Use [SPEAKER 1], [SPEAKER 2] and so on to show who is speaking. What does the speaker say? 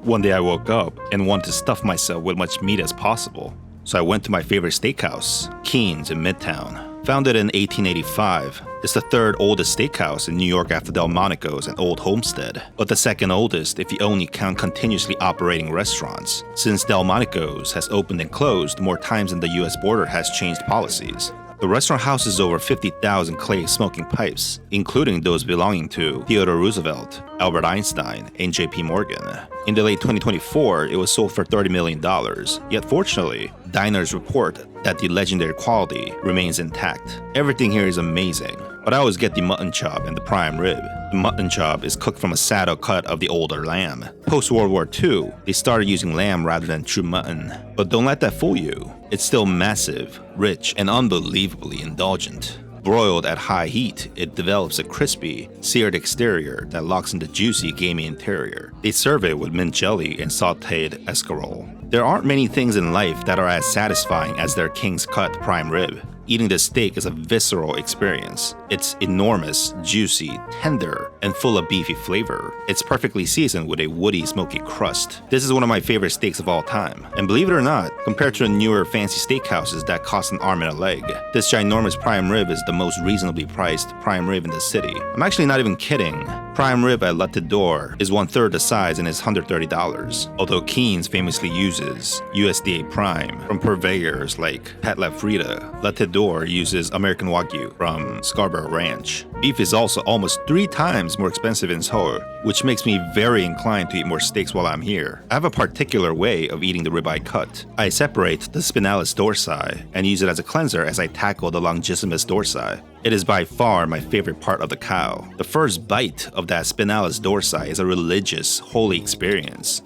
[SPEAKER 1] One day I woke up and wanted to stuff myself with much meat as possible. So I went to my favorite steakhouse, Keen's in Midtown. Founded in 1885, it's the third oldest steakhouse in New York after Delmonico's and Old Homestead, but the second oldest if you only count continuously operating restaurants, since Delmonico's has opened and closed more times than the US border has changed policies. The restaurant houses over 50,000 clay smoking pipes, including those belonging to Theodore Roosevelt, Albert Einstein, and JP Morgan. In the late 2024, it was sold for $30 million, yet fortunately, diners report that the legendary quality remains intact. Everything here is amazing, but I always get the mutton chop and the prime rib. The mutton chop is cooked from a saddle cut of the older lamb. Post-World War II, they started using lamb rather than true mutton. But don't let that fool you. It's still massive, rich, and unbelievably indulgent. Broiled at high heat, it develops a crispy, seared exterior that locks in the juicy, gamey interior. They serve it with mint jelly and sautéed escarole. There aren't many things in life that are as satisfying as their King's Cut prime rib. Eating this steak is a visceral experience. It's enormous, juicy, tender, and full of beefy flavor. It's perfectly seasoned with a woody, smoky crust. This is one of my favorite steaks of all time. And believe it or not, compared to the newer fancy steakhouses that cost an arm and a leg, this ginormous prime rib is the most reasonably priced prime rib in the city. I'm actually not even kidding. Prime rib at Le Tador is 1/3 the size and is $130, although Keen's famously uses USDA prime from purveyors like Pat LaFrida. Le Tador uses American Wagyu from Scarborough Ranch. Beef is also almost 3 times more expensive in Seoul, which makes me very inclined to eat more steaks while I'm here. I have a particular way of eating the ribeye cut. I separate the spinalis dorsi and use it as a cleanser as I tackle the longissimus dorsi. It is by far my favorite part of the cow. The first bite of that spinalis dorsi is a religious, holy experience.